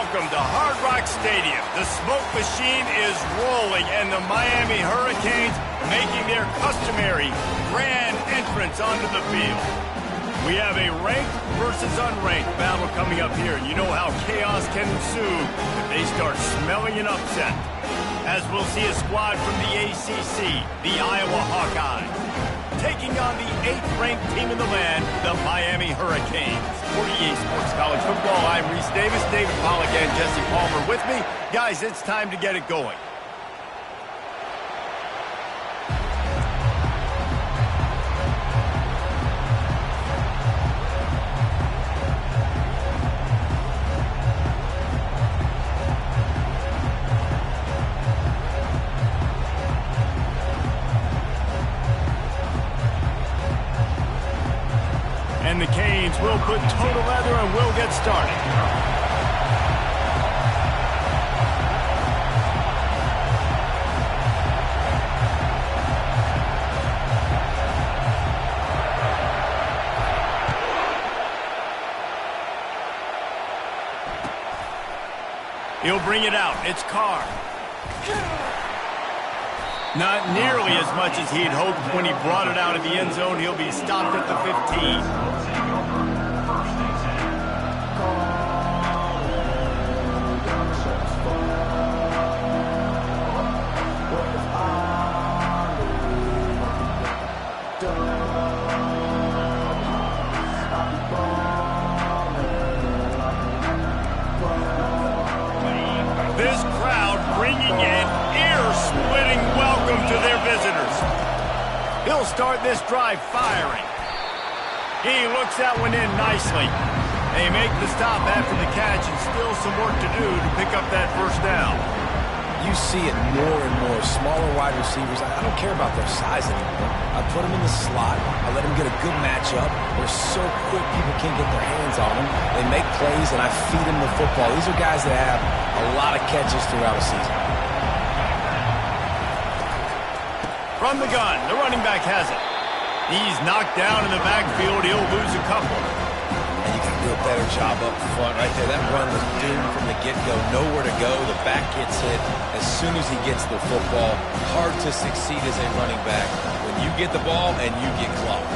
welcome to Hard Rock Stadium. The smoke machine is rolling, and the Miami Hurricanes making their customary grand entrance onto the field. We have a ranked versus unranked battle coming up here, and you know how chaos can ensue if they start smelling an upset. As we'll see a squad from the ACC, the Iowa Hawkeyes, taking on the 8th-ranked team in the land, the Miami Hurricanes. For EA Sports College Football, I'm Reese Davis, David Pollack, and Jesse Palmer with me. Guys, it's time to get it going. And the Canes will put total leather and will get started. He'll bring it out. It's Carr. Not nearly as much as he'd hoped when he brought it out of the end zone. He'll be stopped at the 15. This crowd bringing an ear-splitting welcome to their visitors. He'll start this drive firing. He looks that one in nicely. They make the stop after the catch, and still some work to do to pick up that first down. You see it more and more. Smaller wide receivers, I don't care about their size anymore. I put them in the slot. I let them get a good matchup. They're so quick, people can't get their hands on them. They make plays, and I feed them the football. These are guys that have a lot of catches throughout a season. From the gun, the running back has it. He's knocked down in the backfield. He'll lose a couple. And you can do a better job up front right there. That run was doomed from the get-go. Nowhere to go. The back gets hit as soon as he gets the football. Hard to succeed as a running back when you get the ball and you get clocked.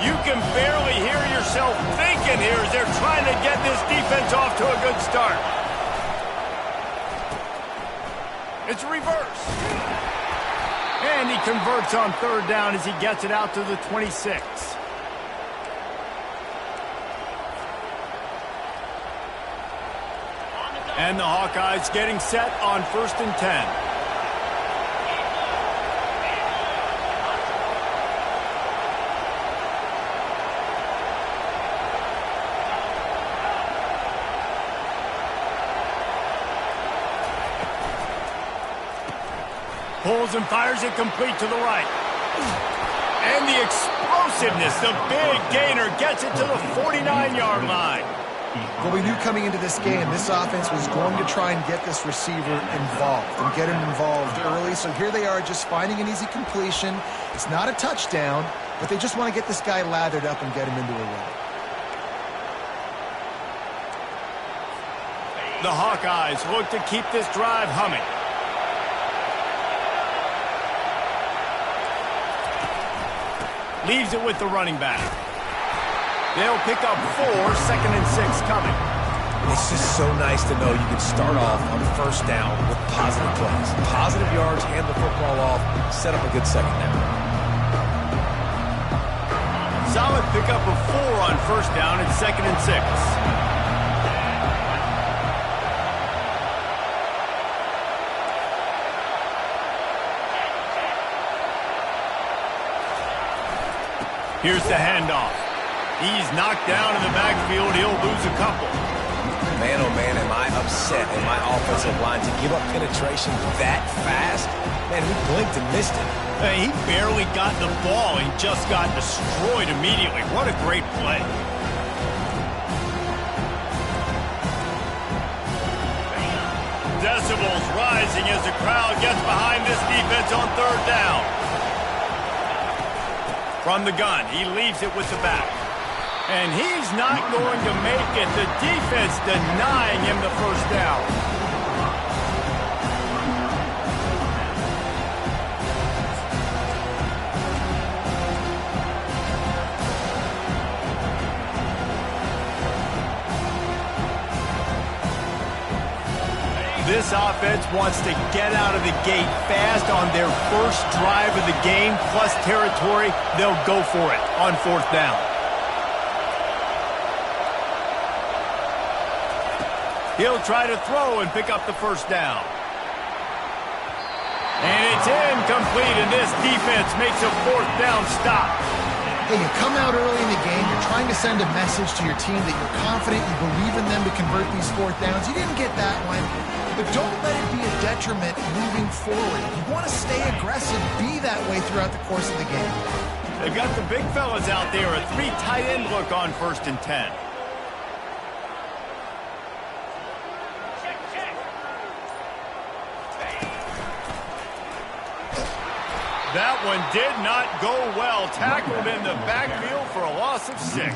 You can barely hear yourself thinking here as they're trying to get this defense off to a good start. It's reverse. And he converts on third down as he gets it out to the 26. And the Hawkeyes getting set on 1st and 10. Pulls and fires it complete to the right. And the explosiveness, the big gainer gets it to the 49-yard line. Well, we knew coming into this game, this offense was going to try and get this receiver involved and get him involved early. So here they are just finding an easy completion. It's not a touchdown, but they just want to get this guy lathered up and get him into a run. The Hawkeyes look to keep this drive humming. Leaves it with the running back. They'll pick up 4, 2nd and 6 coming. It's just so nice to know you can start off on 1st down with positive plays. Positive yards, hand the football off, set up a good 2nd down. Solid pickup of 4 on 1st down and 2nd and 6. Here's the handoff. He's knocked down in the backfield. He'll lose a couple. Man, oh man, am I upset in my offensive line to give up penetration that fast? Man, we blinked and missed it. Hey, he barely got the ball. He just got destroyed immediately. What a great play. Decibels rising as the crowd gets behind this defense on 3rd down. From the gun, he leaves it with the back. And he's not going to make it. The defense denying him the first down. This offense wants to get out of the gate fast on their first drive of the game, plus territory. They'll go for it on fourth down. He'll try to throw and pick up the first down. And it's incomplete, and this defense makes a fourth down stop. Hey, you come out early in the game, you're trying to send a message to your team that you're confident, you believe in them to convert these fourth downs. You didn't get that one, but don't let it be a detriment moving forward. If you want to stay aggressive, be that way throughout the course of the game. They've got the big fellas out there, a 3 tight end look on 1st and 10. That one did not go well. Tackled in the backfield for a loss of 6.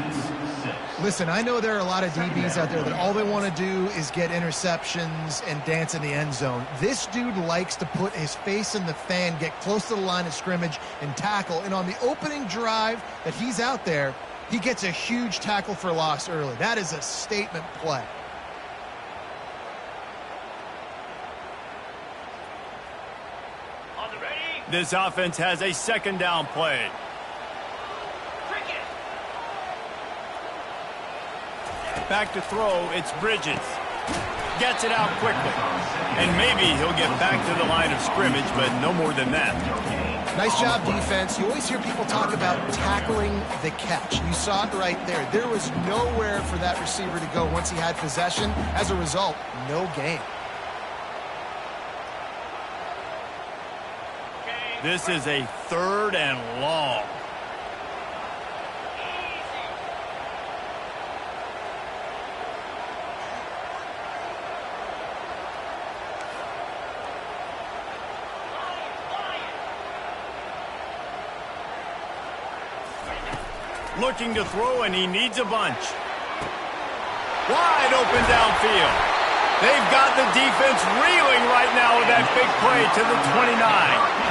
Listen, I know there are a lot of DBs out there that all they want to do is get interceptions and dance in the end zone. This dude likes to put his face in the fan, get close to the line of scrimmage, and tackle. And on the opening drive that he's out there, he gets a huge tackle for loss early. That is a statement play. This offense has a 2nd down play. Back to throw, it's Bridges. Gets it out quickly. And maybe he'll get back to the line of scrimmage, but no more than that. Nice job, defense. You always hear people talk about tackling the catch. You saw it right there. There was nowhere for that receiver to go once he had possession. As a result, no gain. This is a 3rd and long. Looking to throw, and he needs a bunch. Wide open downfield. They've got the defense reeling right now with that big play to the 29.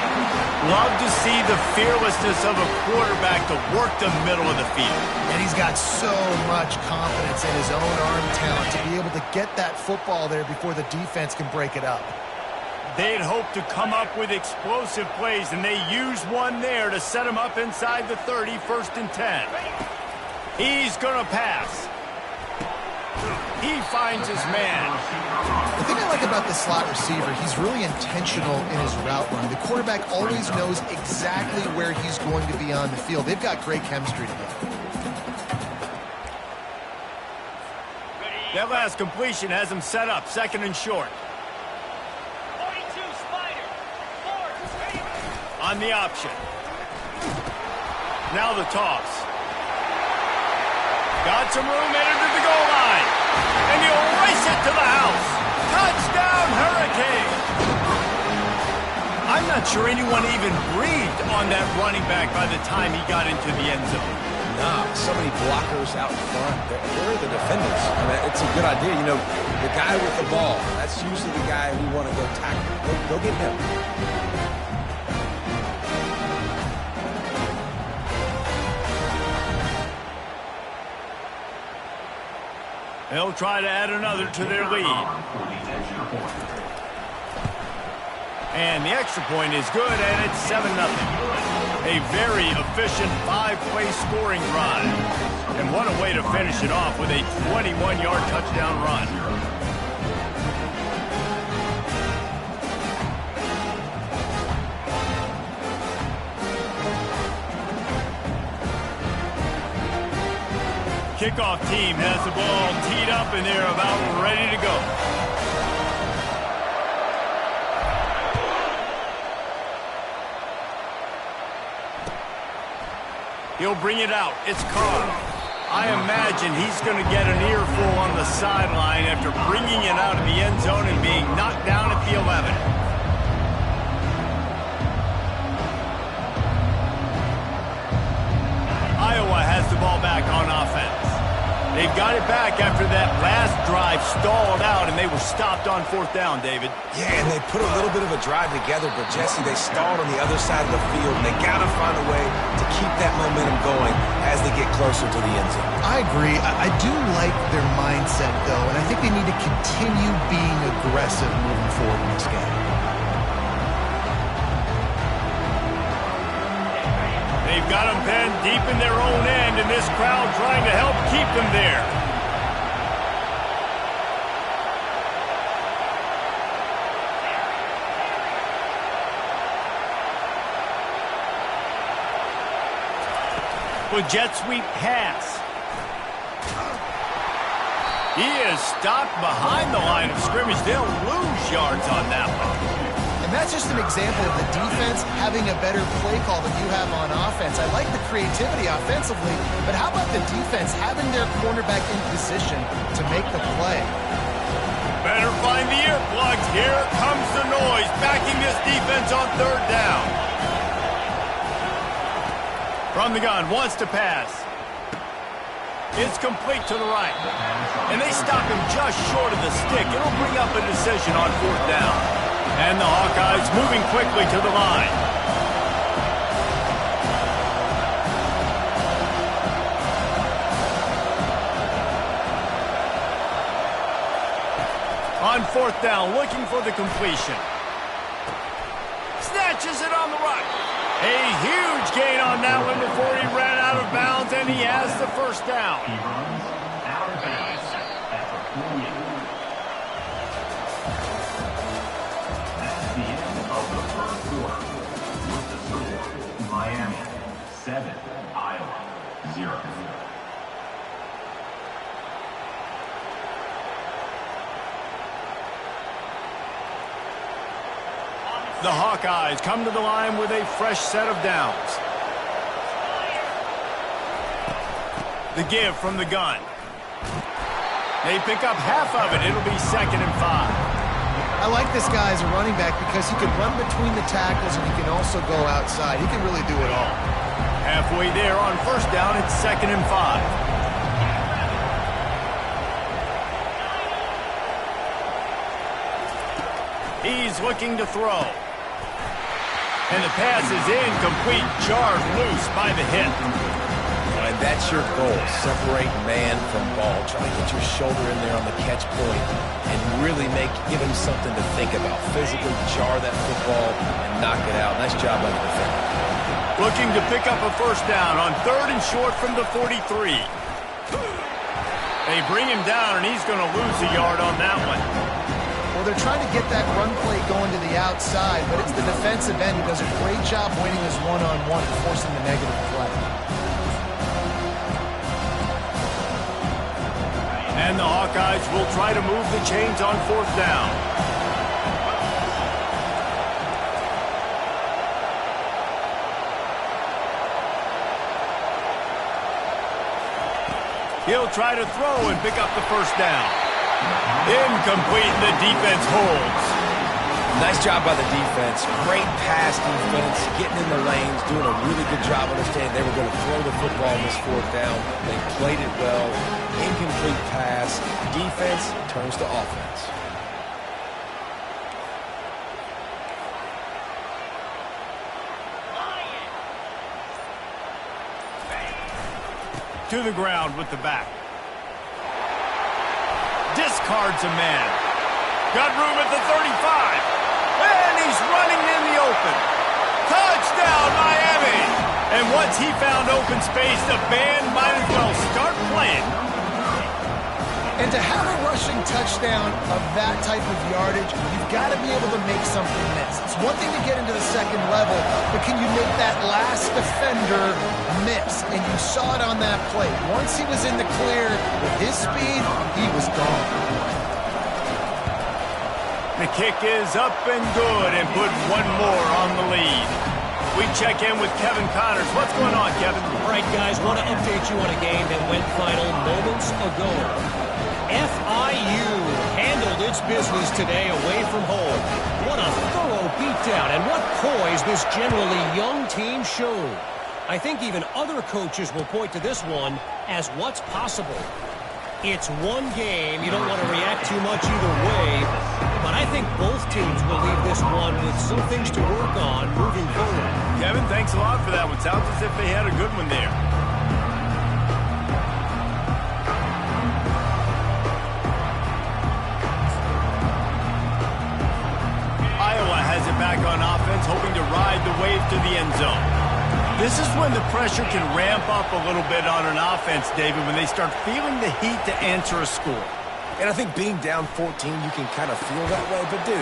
Love to see the fearlessness of a quarterback to work the middle of the field. And he's got so much confidence in his own arm talent to be able to get that football there before the defense can break it up. They'd hoped to come up with explosive plays, and they used one there to set him up inside the 30, 1st and 10. He's going to pass. He finds his man. The thing I like about the slot receiver, he's really intentional in his route run. The quarterback always knows exactly where he's going to be on the field. They've got great chemistry together. That last completion has him set up, 2nd and short. On the option. Now the toss. Got some room, headed to the goal line. And he'll race it to the house. Touchdown, Hurricane. I'm not sure anyone even breathed on that running back by the time he got into the end zone. Nah, so many blockers out front. Where are the defenders? I mean, it's a good idea. You know, the guy with the ball, that's usually the guy we want to go tackle. Go get him. They'll try to add another to their lead. And the extra point is good, and it's 7-0. A very efficient 5-play scoring drive. And what a way to finish it off with a 21-yard touchdown run. Kickoff team has the ball teed up, and they're about ready to go. He'll bring it out. It's Carr. I imagine he's going to get an earful on the sideline after bringing it out of the end zone and being knocked down at the 11. Iowa has the ball back on offense. They've got it back after that last drive stalled out, and they were stopped on 4th down, David. Yeah, and they put a little bit of a drive together, but, Jesse, they stalled on the other side of the field, and they got to find a way to keep that momentum going as they get closer to the end zone. I agree. I do like their mindset, though, and I think they need to continue being aggressive moving forward in this game. They've got them penned deep in their own end, and this crowd trying to help keep them there. With jet sweep pass. He is stopped behind the line of scrimmage. They'll lose yards on that one. And that's just an example of the defense having a better play call than you have on offense. I like the creativity offensively, but how about the defense having their cornerback in position to make the play? Better find the earplugs. Here comes the noise, backing this defense on 3rd down. From the gun, wants to pass. It's complete to the right. And they stop him just short of the stick. It'll bring up a decision on 4th down. And the Hawkeyes moving quickly to the line. On 4th down, looking for the completion. Snatches it on the right. A huge gain on that one before he ran out of bounds, and he has the 1st down. He runs out of bounds at the 48. That's the end of the 1st quarter. With the score, Miami 7, Iowa 0. The Hawkeyes come to the line with a fresh set of downs. The give from the gun. They pick up half of it. It'll be 2nd and 5. I like this guy as a running back because he can run between the tackles and he can also go outside. He can really do it all. Halfway there on 1st down, it's 2nd and 5. He's looking to throw. And the pass is incomplete, jarred loose by the hit. And that's your goal. Separate man from ball. Try to get your shoulder in there on the catch point and really give him something to think about. Physically jar that football and knock it out. Nice job by the defender. Looking to pick up a 1st down on 3rd and short from the 43. They bring him down, and he's going to lose a yard on that one. Well, they're trying to get that run play going to the outside, but it's the defensive end who does a great job winning this one-on-one and forcing the negative play. And the Hawkeyes will try to move the chains on 4th down. He'll try to throw and pick up the 1st down. Incomplete, and the defense holds. Nice job by the defense. Great pass defense, getting in the lanes, doing a really good job understanding they were going to throw the football on this 4th down. They played it well. Incomplete pass. Defense turns to offense. To the ground with the back. Discards a man. Got room at the 35. And he's running in the open. Touchdown, Miami! And once he found open space, the band might as well start playing. And to have a rushing touchdown of that type of yardage, you've got to be able to make something miss. It's one thing to get into the 2nd level, but can you make that last defender miss? And you saw it on that play. Once he was in the clear with his speed, he was gone. The kick is up and good and put one more on the lead. We check in with Kevin Connors. What's going on, Kevin? All right, guys, want to update you on a game that went final moments ago. FIU handled its business today away from home. What a thorough beatdown, and what poise this generally young team showed. I think even other coaches will point to this one as what's possible. It's one game. You don't want to react too much either way. But I think both teams will leave this one with some things to work on moving forward. Kevin, thanks a lot for that one. Sounds as if they had a good one there. Iowa has it back on offense, hoping to ride the wave to the end zone. This is when the pressure can ramp up a little bit on an offense, David, when they start feeling the heat to answer a score. And I think being down 14, you can kind of feel that way. But, dude,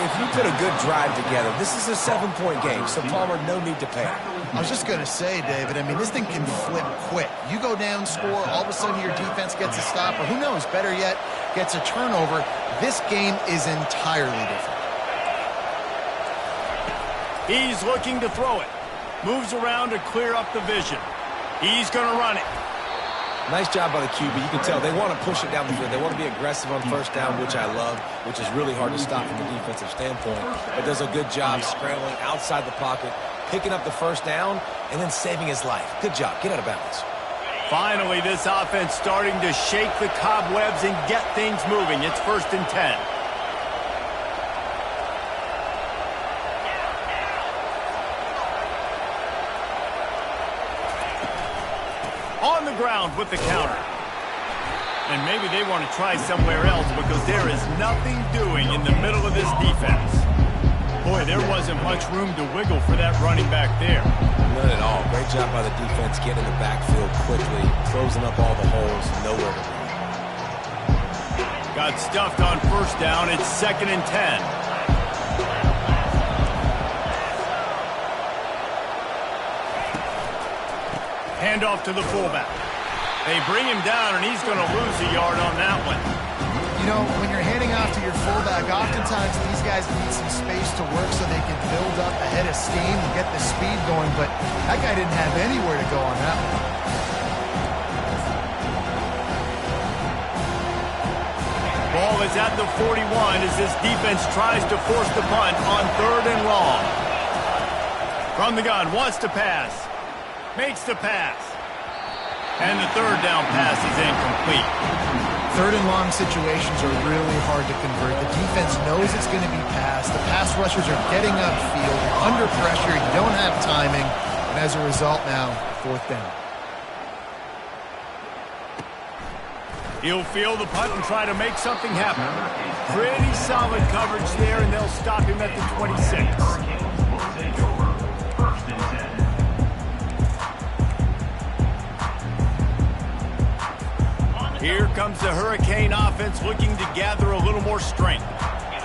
if you put a good drive together, this is a 7-point game, so Palmer, no need to panic. I was just going to say, David, I mean, this thing can flip quick. You go down, score, all of a sudden your defense gets a stop, or who knows, better yet, gets a turnover. This game is entirely different. He's looking to throw it. Moves around to clear up the vision. He's going to run it. Nice job by the QB. You can tell they want to push it down the field. They want to be aggressive on first down, which I love, which is really hard to stop from a defensive standpoint. But does a good job scrambling outside the pocket, picking up the first down, and then saving his life. Good job. Get out of bounds. Finally, this offense starting to shake the cobwebs and get things moving. It's 1st and 10. On the ground with the counter. And maybe they want to try somewhere else because there is nothing doing in the middle of this defense. Boy, there wasn't much room to wiggle for that running back there. None at all. Great job by the defense getting in the backfield quickly, closing up all the holes, nowhere to run. Got stuffed on first down. It's 2nd and 10. Handoff to the fullback. They bring him down, and he's going to lose a yard on that one. You know, when you're handing off to your fullback, oftentimes these guys need some space to work so they can build up a head of steam and get the speed going, but that guy didn't have anywhere to go on that one. Ball is at the 41 as this defense tries to force the punt on 3rd and long. From the gun, wants to pass. Makes the pass. And the 3rd down pass is incomplete. 3rd and long situations are really hard to convert. The defense knows it's going to be passed. The pass rushers are getting upfield. You're under pressure. You don't have timing. And as a result now, 4th down. He'll field the punt and try to make something happen. Pretty solid coverage there, and they'll stop him at the 26. Here comes the Hurricane offense looking to gather a little more strength.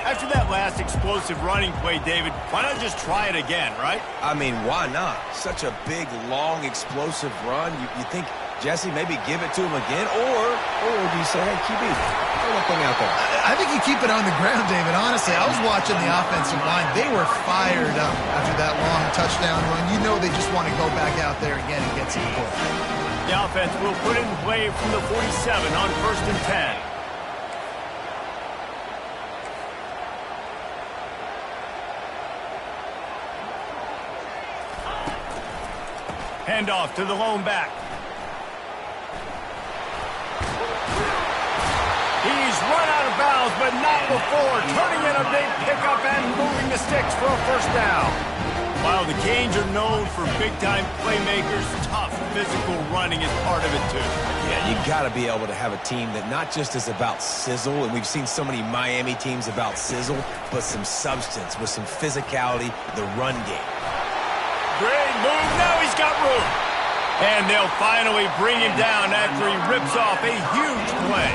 After that last explosive running play, David, why not just try it again, right? I mean, why not? Such a big, long, explosive run. You think, Jesse, maybe give it to him again? Or do you say, hey, QB, throw that thing out there? I think you keep it on the ground, David. Honestly, I was watching the offensive line. They were fired up after that long touchdown run. You know they just want to go back out there again and get some points. The offense will put it in play from the 47 on 1st and 10. Handoff to the lone back. He's run out of bounds, but not before. Turning in a big pickup and moving the sticks for a 1st down. While the Canes are known for big-time playmakers, tough physical running is part of it, too. Yeah, you got to be able to have a team that not just is about sizzle, and we've seen so many Miami teams about sizzle, but some substance with some physicality, the run game. Great move. Now he's got room. And they'll finally bring him down after he rips off a huge play.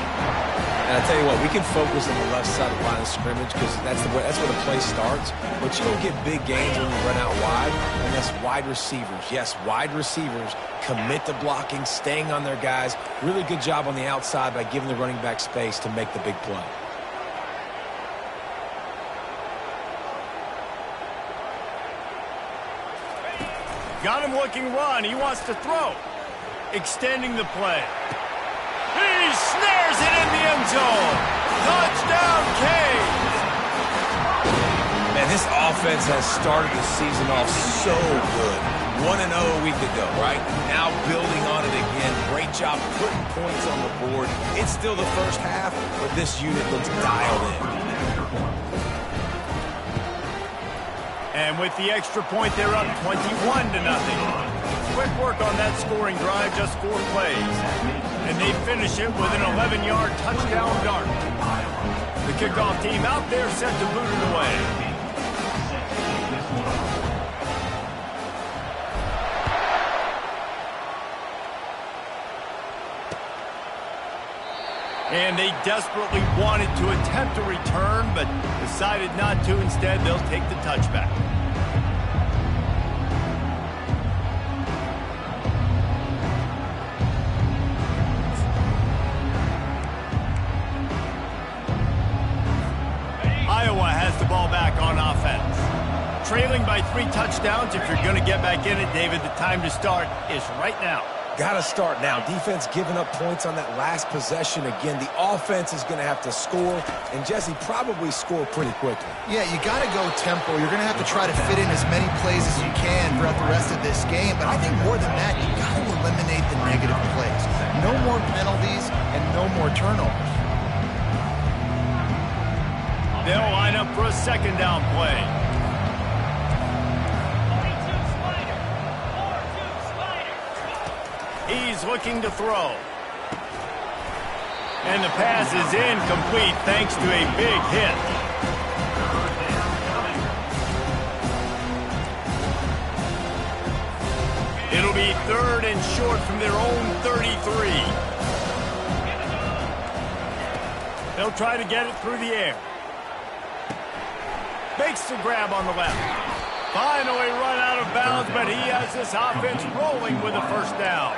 And I tell you what, we can focus on the left side of the line of scrimmage because that's where the play starts. But you don't get big gains when you run out wide unless wide receivers, yes, wide receivers, commit to blocking, staying on their guys. Really good job on the outside by giving the running back space to make the big play. Got him looking run. He wants to throw. Extending the play. He snares it in the end zone. Touchdown, Canes. Man, this offense has started the season off so good. 1-0 a week ago, right? Now building on it again. great job putting points on the board. It's still the first half, but this unit looks dialed in. And with the extra point, they're up 21-0. Quick work on that scoring drive, just 4 plays. And they finish it with an 11-yard touchdown dart. The kickoff team out there set to boot it away. And they desperately wanted to attempt a return, but decided not to. Instead, they'll take the touchback. Iowa has the ball back on offense. Trailing by 3 touchdowns. If you're going to get back in it, David, the time to start is right now. Got to start now. Defense giving up points on that last possession. Again, the offense is going to have to score, and Jesse probably score pretty quickly. Yeah, you got to go tempo. You're going to have to try to fit in as many plays as you can throughout the rest of this game. But I think more than that, you got to eliminate the negative plays. No more penalties and no more turnovers. They'll line up for a second down play. He's looking to throw. And the pass is incomplete thanks to a big hit. It'll be 3rd and short from their own 33. They'll try to get it through the air. Makes the grab on the left. Finally run out of bounds, but he has this offense rolling with a first down.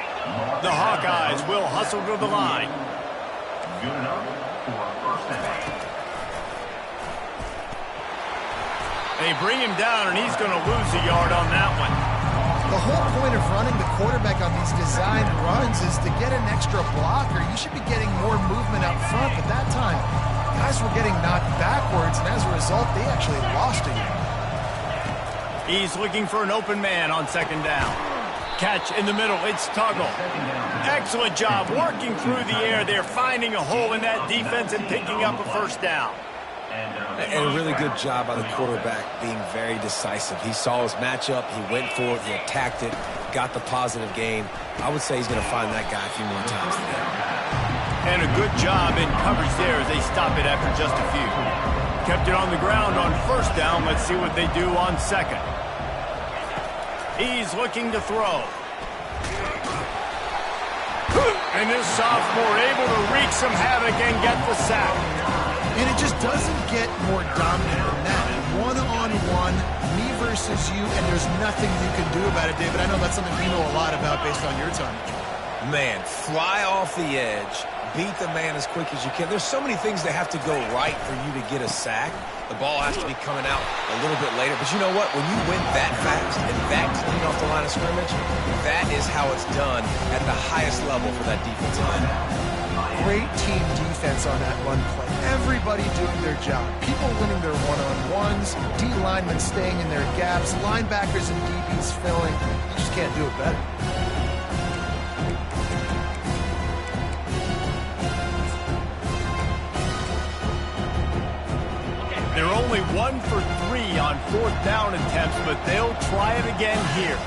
The Hawkeyes will hustle to the line. Good enough for a first down. They bring him down, and he's going to lose a yard on that one. The whole point of running the quarterback on these designed runs is to get an extra blocker. You should be getting more movement up front, but that time, guys were getting knocked backwards, and as a result, they actually lost a yard. He's looking for an open man on second down. Catch in the middle. It's Tuggle. Excellent job working through the air. They're finding a hole in that defense and picking up a first down. And a really good job by the quarterback being very decisive. He saw his matchup. He went for it. He attacked it. Got the positive gain. I would say he's going to find that guy a few more times today. And a good job in coverage there as they stop it after just a few. Kept it on the ground on first down. Let's see what they do on second. He's looking to throw. And this sophomore able to wreak some havoc and get the sack. And it just doesn't get more dominant than that. One-on-one, me versus you, and there's nothing you can do about it, David. I know that's something you know a lot about based on your time. Man, fly off the edge, beat the man as quick as you can. There's so many things that have to go right for you to get a sack. The ball has to be coming out a little bit later. But you know what? When you win that fast and that clean off the line of scrimmage, that is how it's done at the highest level for that defensive end. Great team defense on that run play. Everybody doing their job. People winning their one-on-ones, D linemen staying in their gaps, linebackers and DBs filling. You just can't do it better. They're only 1 for 3 on 4th down attempts, but they'll try it again here.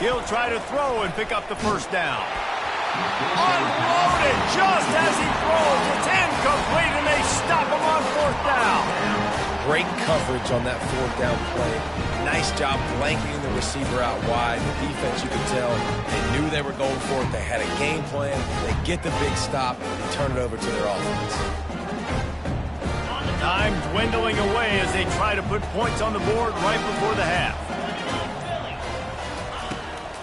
He'll try to throw and pick up the first down. Unloaded just as he throws. It's incomplete, and they stop him on 4th down. Great coverage on that 4th down play. Nice job blanketing the receiver out wide. The defense, you could tell, they knew they were going for it. They had a game plan. They get the big stop and turn it over to their offense. Time dwindling away as they try to put points on the board right before the half.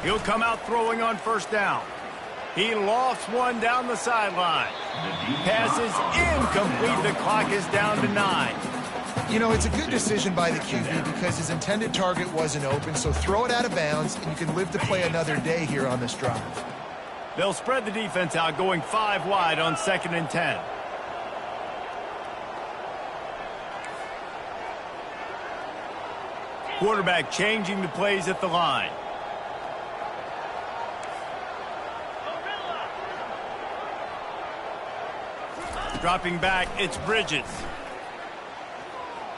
He'll come out throwing on 1st down. He lofts one down the sideline. Pass is incomplete. The clock is down to 9. You know, it's a good decision by the QB because his intended target wasn't open, so throw it out of bounds, and you can live to play another day here on this drive. They'll spread the defense out, going 5 wide on 2nd and 10. Quarterback changing the plays at the line. Dropping back, it's Bridges.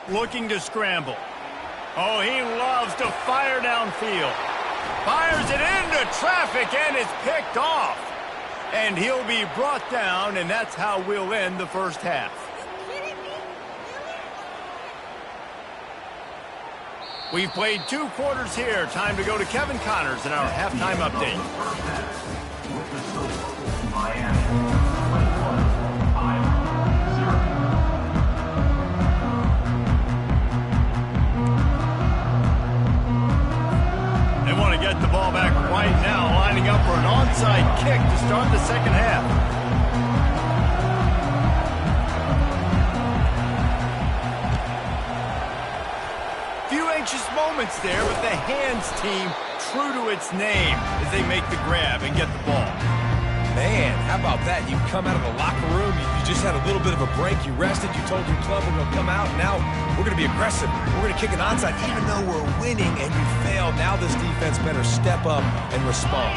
Looking to scramble. Oh, he loves to fire downfield. Fires it into traffic, and it's picked off. And he'll be brought down, and that's how we'll end the first half. We've played 2 quarters here. Time to go to Kevin Connors in our halftime update. With the score, Miami 21, Iowa 0. They want to get the ball back right now, lining up for an onside kick to start the second half. Anxious moments there, but the hands team true to its name as they make the grab and get the ball. Man, how about that? You come out of the locker room, you just had a little bit of a break, you rested, you told your club we're going to come out, now we're going to be aggressive. We're going to kick an onside even though we're winning and you failed. Now this defense better step up and respond.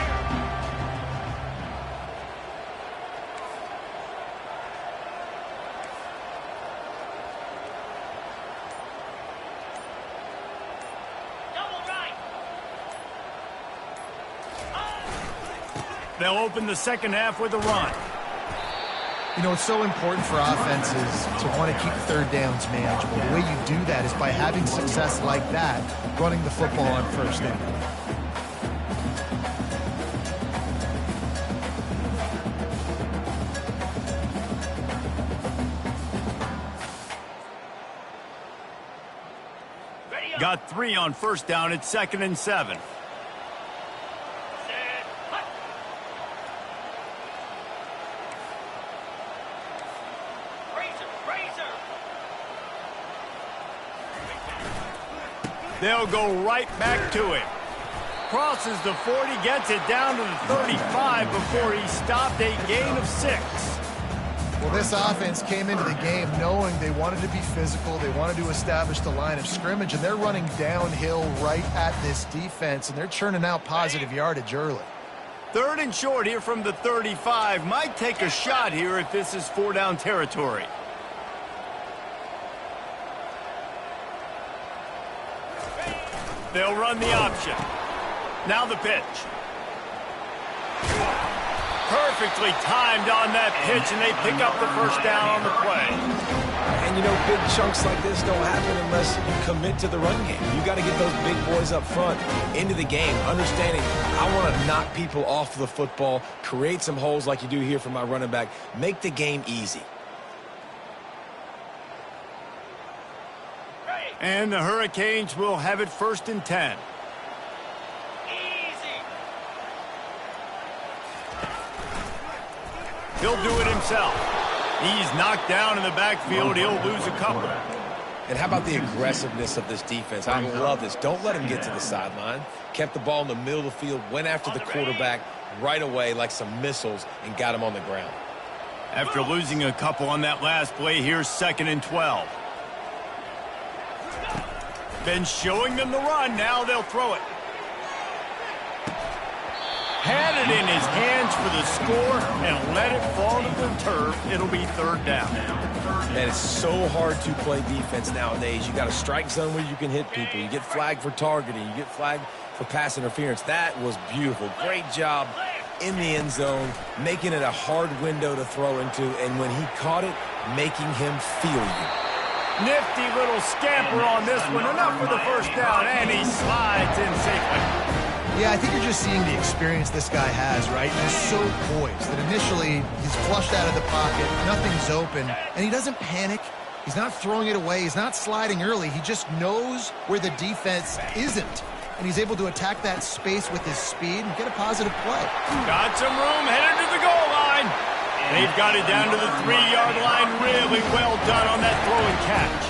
They'll open the second half with a run. You know, it's so important for offenses to want to keep third downs manageable. The way you do that is by having success like that, running the football on first down. Got 3 on first down. It's 2nd and 7. They'll go right back to him. Crosses the 40, gets it down to the 35 before he stopped, a gain of 6. Well, this offense came into the game knowing they wanted to be physical, they wanted to establish the line of scrimmage, and they're running downhill right at this defense, and they're churning out positive yardage early. 3rd and short here from the 35. Might take a shot here if this is 4-down territory. They'll run the option. Now the pitch. Perfectly timed on that pitch, and they pick up the first down on the play. And you know, big chunks like this don't happen unless you commit to the run game. You got to get those big boys up front into the game, understanding I want to knock people off the football, create some holes like you do here for my running back, make the game easy. And the Hurricanes will have it 1st and 10. He'll do it himself. He's knocked down in the backfield. He'll lose a couple. And how about the aggressiveness of this defense? I love this. Don't let him get to the sideline. Kept the ball in the middle of the field, went after the quarterback right away like some missiles and got him on the ground. After losing a couple on that last play, here's 2nd and 12. Been showing them the run. Now they'll throw it. Had it in his hands for the score and let it fall to the turf. It'll be 3rd down. And it's so hard to play defense nowadays. You got a strike zone where you can hit people. You get flagged for targeting. You get flagged for pass interference. That was beautiful. Great job in the end zone, making it a hard window to throw into. And when he caught it, making him feel you. Nifty little scamper on this one. Enough for the first down, and he slides in safely. Yeah, I think you're just seeing the experience this guy has, right? He's so poised that initially he's flushed out of the pocket, nothing's open, and he doesn't panic. He's not throwing it away. He's not sliding early. He just knows where the defense isn't, and he's able to attack that space with his speed and get a positive play. Got some room, headed to the goal line. They've got it down to the 3-yard line. Really well done on that throw and catch.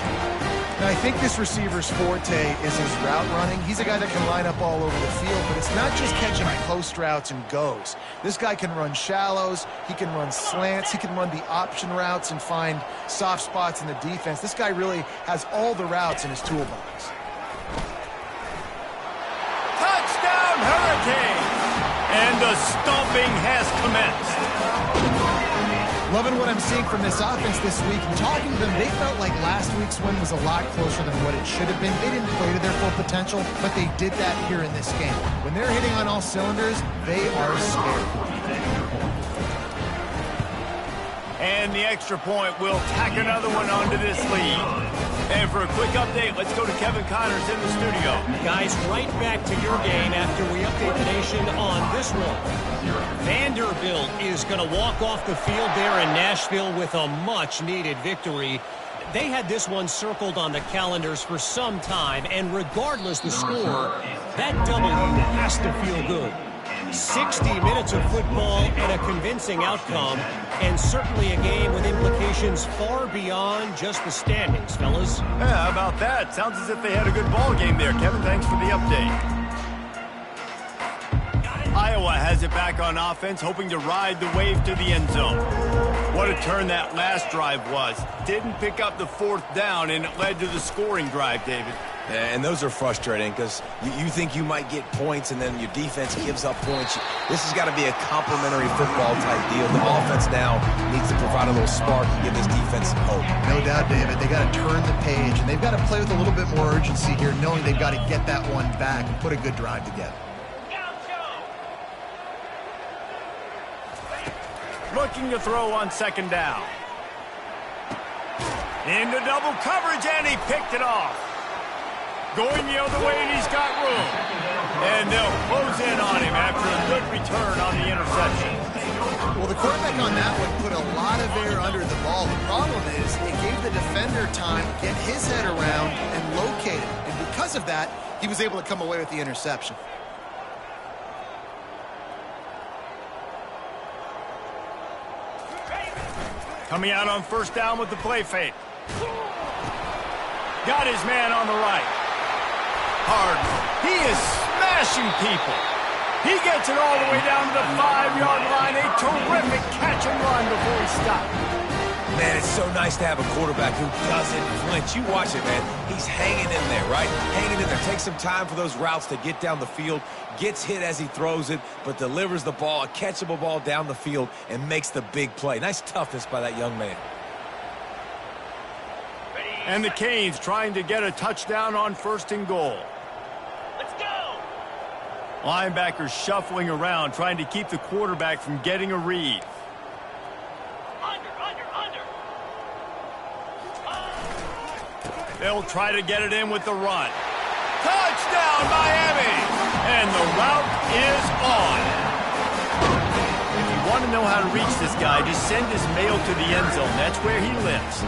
Now, I think this receiver's forte is his route running. He's a guy that can line up all over the field, but it's not just catching post routes and goes. This guy can run shallows, he can run slants, he can run the option routes and find soft spots in the defense. This guy really has all the routes in his toolbox. Touchdown, Hurricanes! And the stomping has commenced. Loving what I'm seeing from this offense this week. And talking to them, they felt like last week's win was a lot closer than what it should have been. They didn't play to their full potential, but they did that here in this game. When they're hitting on all cylinders, they are scared. And the extra point will tack another one onto this lead. And for a quick update, let's go to Kevin Connors in the studio. Guys, right back to your game after we update the nation on this one. Vanderbilt is going to walk off the field there in Nashville with a much-needed victory. They had this one circled on the calendars for some time, and regardless the score, that W has to feel good. 60 minutes of football and a convincing outcome, and certainly a game with implications far beyond just the standings, fellas. Yeah, how about that? Sounds as if they had a good ball game there. Kevin, thanks for the update. Iowa has it back on offense, hoping to ride the wave to the end zone. What a turn that last drive was. Didn't pick up the fourth down, and it led to the scoring drive, David. And those are frustrating because you think you might get points and then your defense gives up points. This has got to be a complementary football type deal. The offense now needs to provide a little spark and give this defense some hope. No doubt, David. They got to turn the page, and they've got to play with a little bit more urgency here, knowing they've got to get that one back and put a good drive together. Looking to throw on second down. Into double coverage, and he picked it off. Going the other way, and he's got room. And they'll close in on him after a good return on the interception. Well, the quarterback on that one put a lot of air under the ball. The problem is it gave the defender time to get his head around and locate it. And because of that, he was able to come away with the interception. Coming out on first down with the play fake. Got his man on the right. Harden. He is smashing people. He gets it all the way down to the 5-yard line. A terrific catch and run before he stopped. Man, it's so nice to have a quarterback who doesn't flinch. You watch it, man. He's hanging in there, right? Hanging in there. Takes some time for those routes to get down the field. Gets hit as he throws it, but delivers the ball, a catchable ball down the field, and makes the big play. Nice toughness by that young man. And the Canes trying to get a touchdown on first and goal. Let's go! Linebackers shuffling around, trying to keep the quarterback from getting a read. Under. They'll try to get it in with the run. Touchdown, Miami! And the route is on. If you want to know how to reach this guy, just send his mail to the end zone. That's where he lives.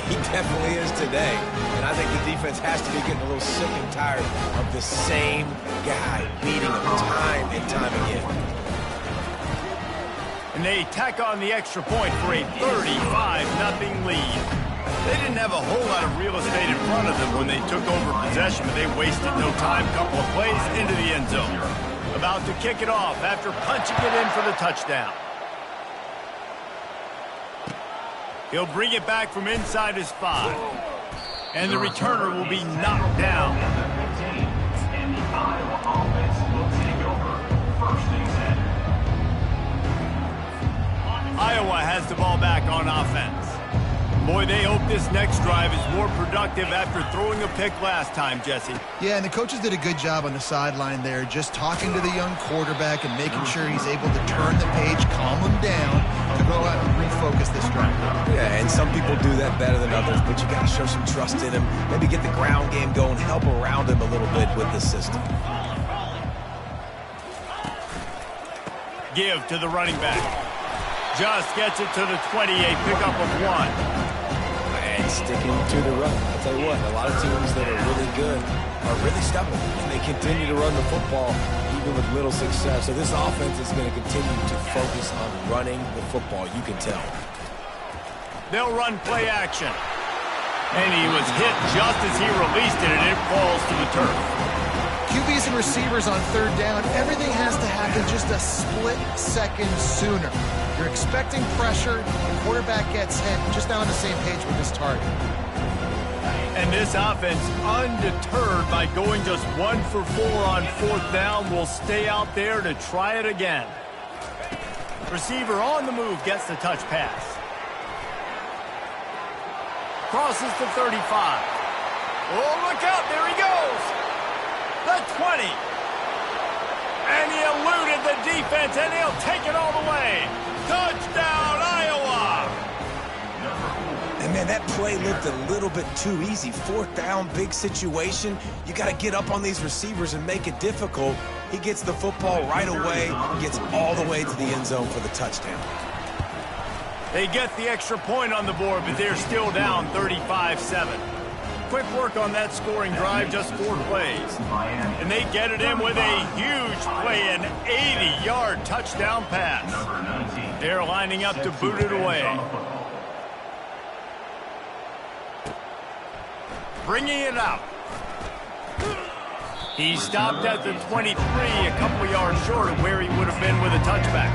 He definitely is today. And I think the defense has to be getting a little sick and tired of the same guy beating him time and time again. And they tack on the extra point for a 35-0 lead. They didn't have a whole lot of real estate in front of them when they took over possession, but they wasted no time. Couple of plays into the end zone. About to kick it off after punching it in for the touchdown. He'll bring it back from inside his 5. And the returner will be knocked down. And the Iowa offense will take over first and 10. Iowa has the ball back on offense. Boy, they hope this next drive is more productive after throwing a pick last time, Jesse. Yeah, and the coaches did a good job on the sideline there, just talking to the young quarterback and making sure he's able to turn the page, calm him down, to go out and refocus this drive. Yeah, and some people do that better than others, but you got to show some trust in him. Maybe get the ground game going, help around him a little bit with the system. Give to the running back. Just gets it to the 28, pickup of 1. And sticking to the run. I'll tell you what, a lot of teams that are really good are really stubborn, and they continue to run the football even with little success. So this offense is going to continue to focus on running the football, you can tell. They'll run play action. And he was hit just as he released it, and it falls to the turf. QBs and receivers on third down, everything has to happen just a split second sooner. You're expecting pressure, the quarterback gets hit, just not on the same page with his target. And this offense, undeterred by going just 1 for 4 on fourth down, will stay out there to try it again. Receiver on the move gets the touch pass. crosses the 35. Oh, look out, there he goes. The 20. And he eluded the defense, and he'll take it all the way. Touchdown, Iowa! And man, that play looked a little bit too easy. 4th down, big situation. You got to get up on these receivers and make it difficult. He gets the football right away, gets all the way to the end zone for the touchdown. They get the extra point on the board, but they're still down 35-7. Quick work on that scoring drive, just 4 plays. And they get it in with a huge play, an 80-yard touchdown pass. They're lining up to boot it away. Bringing it out. He stopped at the 23, a couple yards short of where he would have been with a touchback.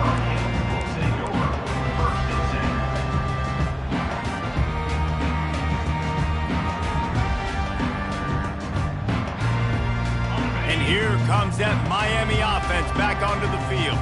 And here comes that Miami offense back onto the field.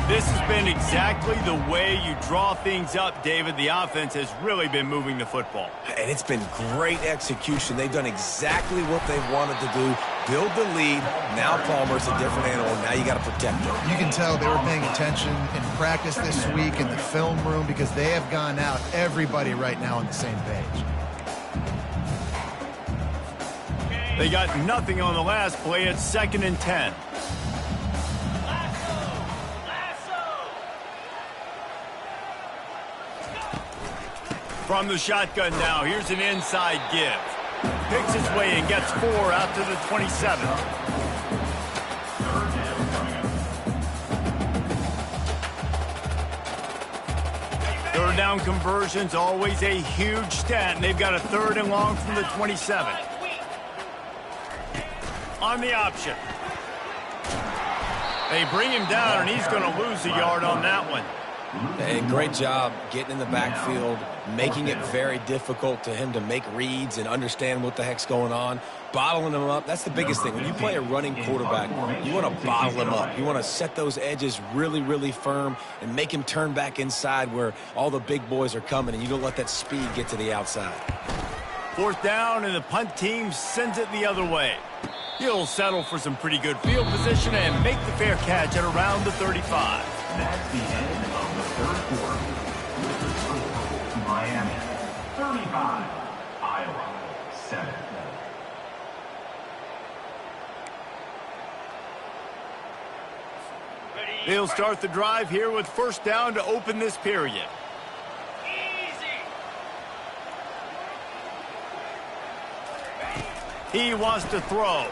This has been exactly the way you draw things up, David. The offense has really been moving the football. And it's been great execution. They've done exactly what they've wanted to do. Build the lead. Now Palmer's a different animal. Now you got to protect him. You can tell they were paying attention in practice this week in the film room because they have gone out, everybody right now on the same page. They got nothing on the last play. It's 2nd and 10. From the shotgun now, here's an inside give. Picks his way and gets 4 out to the 27. Third down conversion's always a huge stat, and they've got a 3rd and long from the 27. On the option. They bring him down, and he's going to lose a yard on that one. Hey, great job getting in the backfield, making it very difficult to him to make reads and understand what the heck's going on, bottling him up. That's the biggest thing. When you play a running quarterback, you want to bottle him up. You want to set those edges really, really firm and make him turn back inside where all the big boys are coming, and you don't let that speed get to the outside. 4th down, and the punt team sends it the other way. He'll settle for some pretty good field position and make the fair catch at around the 35. That's the end of the 3rd quarter. With the score, Miami 35, Iowa 7. They'll start the drive here with 1st down to open this period. He wants to throw.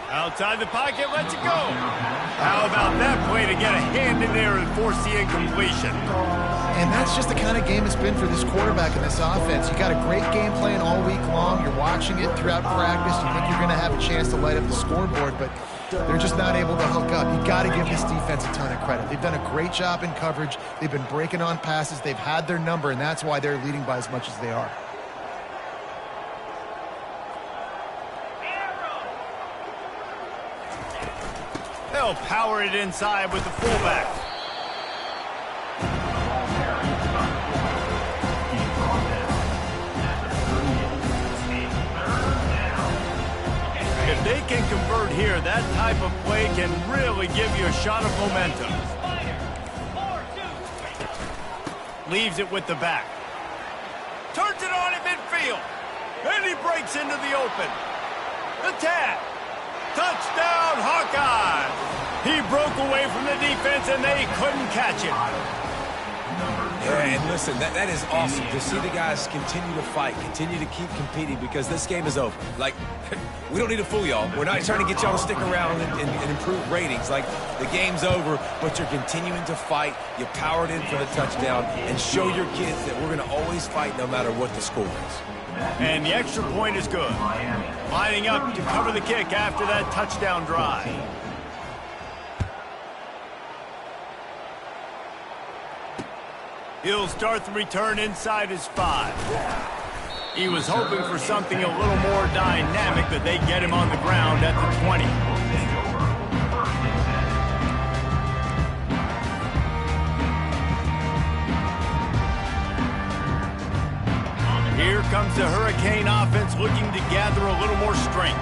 Outside the pocket, lets it go. How about that play to get a hand in there and force the incompletion? And that's just the kind of game it's been for this quarterback in this offense. You got a great game plan all week long. You're watching it throughout practice. You think you're going to have a chance to light up the scoreboard, but they're just not able to hook up. You got to give this defense a ton of credit. They've done a great job in coverage. They've been breaking on passes. They've had their number, and that's why they're leading by as much as they are. They'll power it inside with the fullback. If they can convert here, that type of play can really give you a shot of momentum. Leaves it with the back. Turns it on in midfield. And he breaks into the open. The tap. Touchdown, Hawkeyes! He broke away from the defense, and they couldn't catch it. Yeah, and listen, that is awesome to see the guys continue to fight, continue to keep competing, because this game is over. Like, we don't need to fool y'all. We're not trying to get y'all to stick around and improve ratings. Like, the game's over, but you're continuing to fight. You powered in for the touchdown, and show your kids that we're going to always fight no matter what the score is. And the extra point is good. Lining up to cover the kick after that touchdown drive. He'll start the return inside his 5. He was hoping for something a little more dynamic, but they get him on the ground at the 20. Here comes the Hurricane offense looking to gather a little more strength.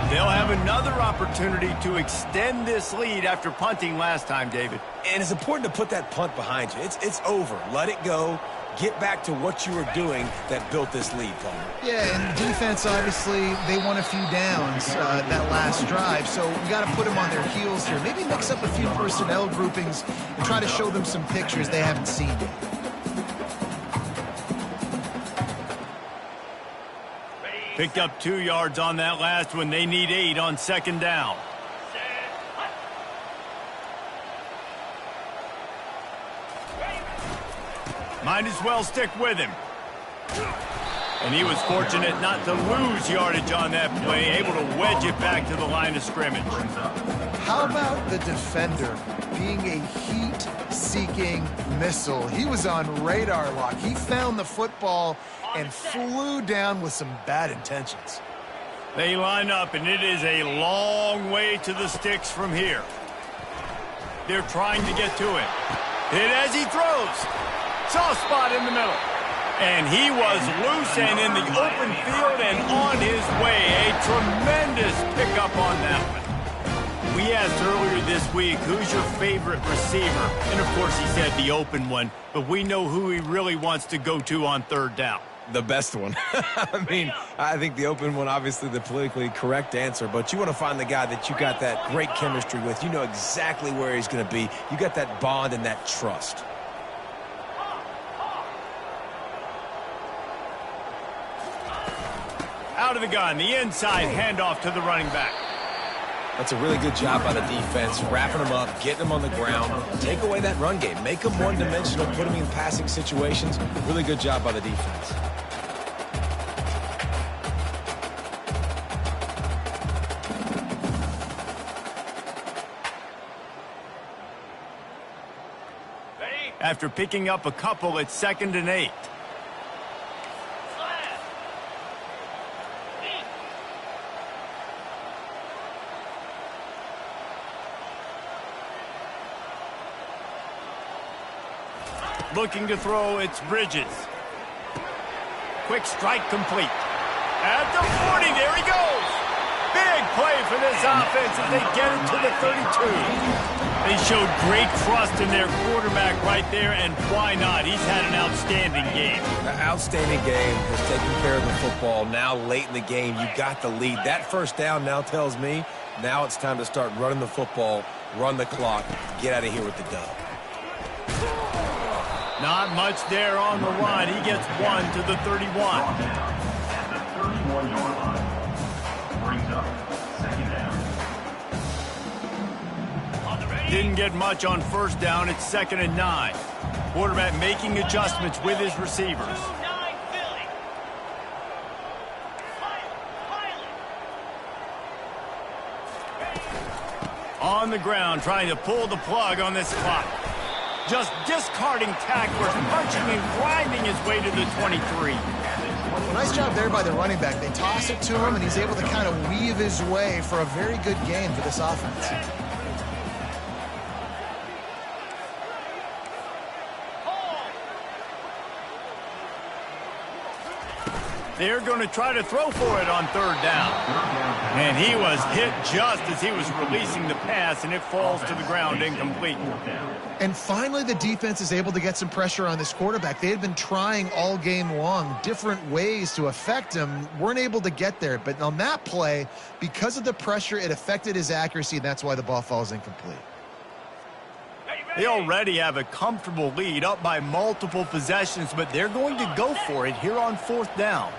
They'll have another opportunity to extend this lead after punting last time, David. And it's important to put that punt behind you. It's over. Let it go. Get back to what you were doing that built this lead, Palmer. Yeah, and defense, obviously, they won a few downs that last drive, so we got to put them on their heels here. Maybe mix up a few personnel groupings and try to show them some pictures they haven't seen yet. Picked up 2 yards on that last one. They need 8 on second down. Might as well stick with him. And he was fortunate not to lose yardage on that play, able to wedge it back to the line of scrimmage. How about the defender being a heat-seeking missile? He was on radar lock. He found the football and flew down with some bad intentions. They line up, and it is a long way to the sticks from here. They're trying to get to it. Hit as he throws. Soft spot in the middle. And he was loose and in the open field and on his way. A tremendous pickup on that one. We asked earlier this week, who's your favorite receiver? And, of course, he said the open one. But we know who he really wants to go to on third down. The best one. I mean, I think the open one, obviously the politically correct answer, but you want to find the guy that you got that great chemistry with. You know exactly where he's going to be. You got that bond and that trust. Out of the gun, the inside handoff to the running back. That's a really good job by the defense, wrapping them up, getting them on the ground. Take away that run game. Make them one-dimensional, put them in passing situations. Really good job by the defense. After picking up a couple, it's 2nd and 8. Looking to throw, it's Bridges. Quick strike complete. At the 40, there he goes. Big play for this offense as they get it to the 32. They showed great trust in their quarterback right there, and why not? He's had an outstanding game. An outstanding game, has taken care of the football. Now late in the game, you got the lead. That first down now tells me now it's time to start running the football, run the clock, get out of here with the dub. Not much there on the line. He gets 1 to the 31. At the 31-yard line. Brings up 2nd down. Didn't get much on first down. It's 2nd and 9. Quarterback making adjustments with his receivers. On the ground, trying to pull the plug on this clock. Just discarding tacklers, punching and grinding his way to the 23. Well, nice job there by the running back. They toss it to him, and he's able to kind of weave his way for a very good game for this offense. They're going to try to throw for it on third down. And he was hit just as he was releasing the pass, and it falls to the ground incomplete. And finally, the defense is able to get some pressure on this quarterback. They had been trying all game long different ways to affect him, weren't able to get there. But on that play, because of the pressure, it affected his accuracy, and that's why the ball falls incomplete. They already have a comfortable lead, up by multiple possessions, but they're going to go for it here on fourth down.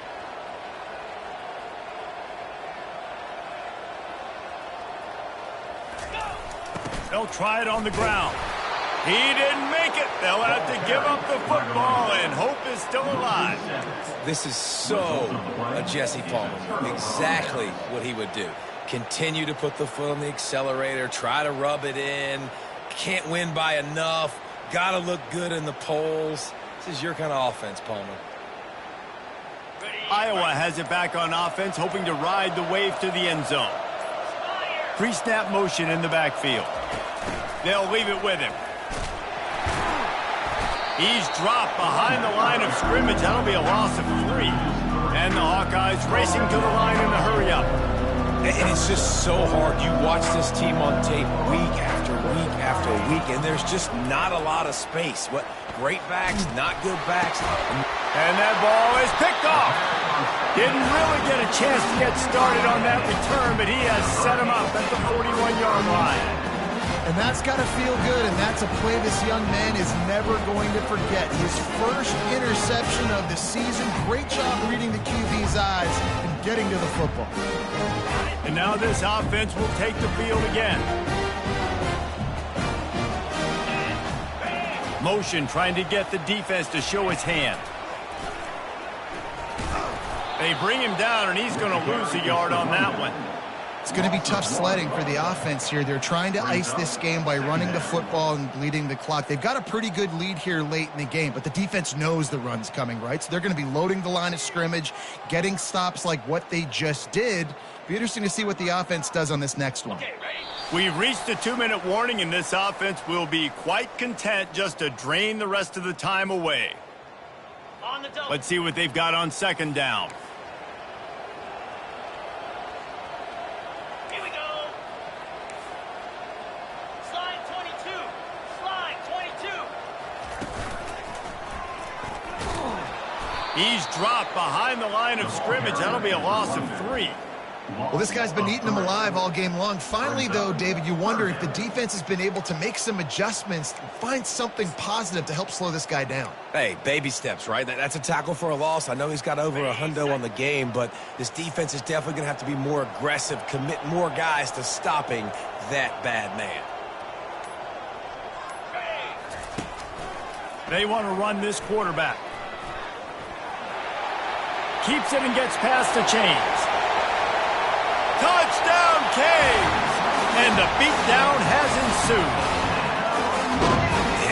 They'll try it on the ground. He didn't make it. They'll have to give up the football, and hope is still alive. This is so a Jesse Palmer. Exactly what he would do. Continue to put the foot on the accelerator, try to rub it in. Can't win by enough. Got to look good in the polls. This is your kind of offense, Palmer. Iowa has it back on offense, hoping to ride the wave to the end zone. Pre-snap motion in the backfield. They'll leave it with him. He's dropped behind the line of scrimmage. That'll be a loss of 3. And the Hawkeyes racing to the line in a hurry-up. And it's just so hard. You watch this team on tape week after week after week, and there's just not a lot of space. What great backs, not good backs. And that ball is picked off. Didn't really get a chance to get started on that return, but he has set him up at the 41-yard line. And that's got to feel good, and that's a play this young man is never going to forget. His first interception of the season. Great job reading the QB's eyes and getting to the football. And now this offense will take the field again. Motion trying to get the defense to show his hand. They bring him down, and he's going to lose a yard on that one. It's going to be tough sledding for the offense here. They're trying to ice this game by running the football and bleeding the clock. They've got a pretty good lead here late in the game, but the defense knows the run's coming, right? So they're going to be loading the line of scrimmage, getting stops like what they just did. Be interesting to see what the offense does on this next one. We've reached a 2-minute warning, and this offense will be quite content just to drain the rest of the time away. Let's see what they've got on second down. He's dropped behind the line of scrimmage. That'll be a loss of 3. Well, this guy's been eating them alive all game long. Finally, though, David, you wonder if the defense has been able to make some adjustments, find something positive to help slow this guy down. Hey, baby steps, right? That's a tackle for a loss. I know he's got over $100 on the game, but this defense is definitely going to have to be more aggressive, commit more guys to stopping that bad man. They want to run this quarterback. Keeps it and gets past the chains. Touchdown, Canes! And the beatdown has ensued.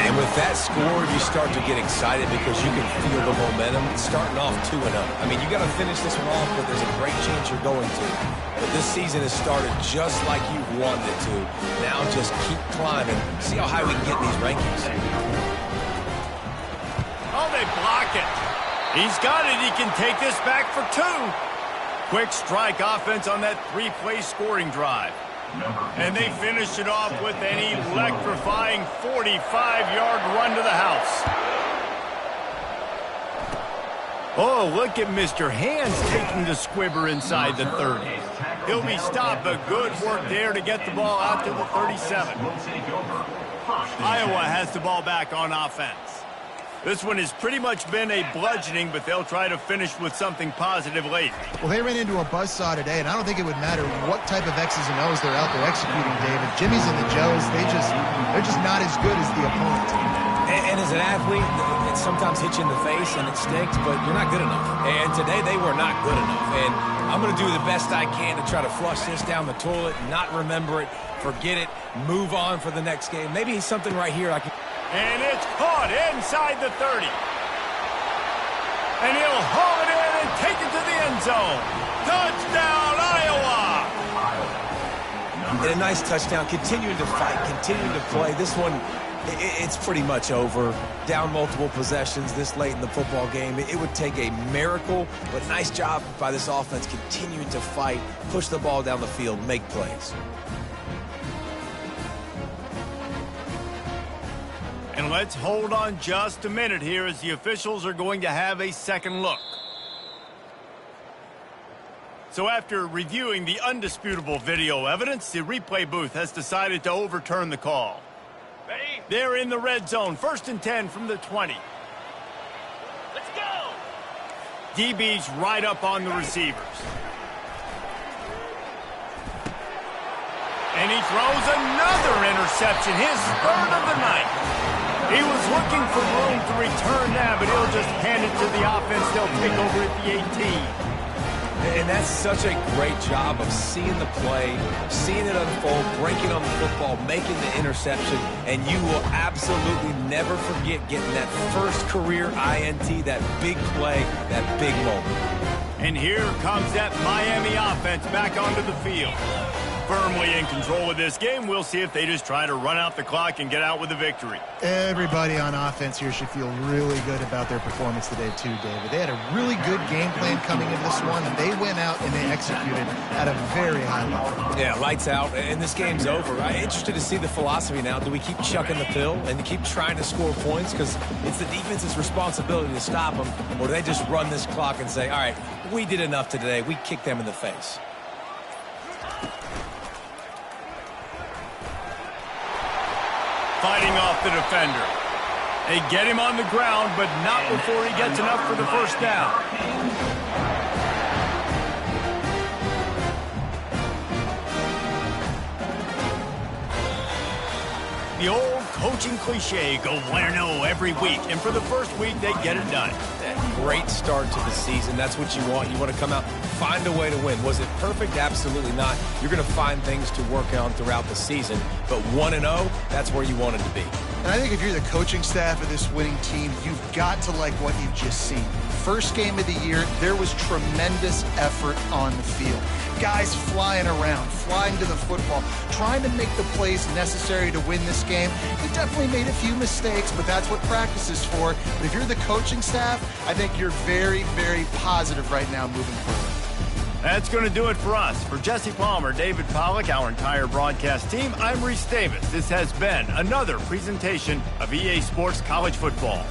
And with that score, you start to get excited because you can feel the momentum. It's starting off 2-0. I mean, you got to finish this one off, but there's a great chance you're going to. But this season has started just like you wanted it to. Now just keep climbing. See how high we can get in these rankings. Oh, they block it. He's got it. He can take this back for 2. Quick strike offense on that 3-play scoring drive. And they finish it off with an electrifying 45-yard run to the house. Oh, look at Mr. Hands taking the squibber inside the 30. He'll be stopped, but good work there to get the ball out to the 37. Iowa has the ball back on offense. This one has pretty much been a bludgeoning, but they'll try to finish with something positive late. Well, they ran into a buzzsaw today, and I don't think it would matter what type of X's and O's they're out there executing, David. Jimmy's and the Joes, they're just not as good as the opponent. And as an athlete, it sometimes hits you in the face and it stinks, but you're not good enough. And today they were not good enough. And I'm going to do the best I can to try to flush this down the toilet, not remember it, forget it, move on for the next game. Maybe something right here I can... And it's caught inside the 30. And he'll haul it in and take it to the end zone. Touchdown, Iowa! And a nice touchdown, continuing to fight, continuing to play. This one, it's pretty much over. Down multiple possessions this late in the football game. It would take a miracle, but nice job by this offense continuing to fight, push the ball down the field, make plays. And let's hold on just a minute here as the officials are going to have a second look. So after reviewing the undisputable video evidence, the replay booth has decided to overturn the call. Ready? They're in the red zone, 1st and 10 from the 20. Let's go! DB's right up on the receivers. And he throws another interception, his 3rd of the night. He was looking for room to return that, but he'll just hand it to the offense. They'll take over at the 18. And that's such a great job of seeing the play, seeing it unfold, breaking on the football, making the interception, and you will absolutely never forget getting that first career INT, that big play, that big moment. And here comes that Miami offense back onto the field. firmly in control of this game. We'll see if they just try to run out the clock and get out with a victory. Everybody on offense here should feel really good about their performance today too, David. They had a really good game plan coming into this one, and they went out and they executed at a very high level. Yeah, lights out, and this game's over. I'm interested to see the philosophy now. Do we keep chucking the pill and keep trying to score points because it's the defense's responsibility to stop them, or do they just run this clock and say, all right, we did enough today, we kicked them in the face? Fighting off the defender. They get him on the ground, but not before he gets enough for the first down. The old coaching cliche, go win or no every week. And for the first week, they get it done. Great start to the season. That's what you want. You want to come out, find a way to win. Was it perfect? Absolutely not. You're going to find things to work on throughout the season. But 1-0, that's where you want it to be. And I think if you're the coaching staff of this winning team, you've got to like what you've just seen. First game of the year, there was tremendous effort on the field. Guys flying around, flying to the football, trying to make the plays necessary to win this game. They definitely made a few mistakes, but that's what practice is for. But if you're the coaching staff, I think you're very, very positive right now moving forward. That's going to do it for us. For Jesse Palmer, David Pollack, our entire broadcast team, I'm Reese Davis. This has been another presentation of EA Sports College Football.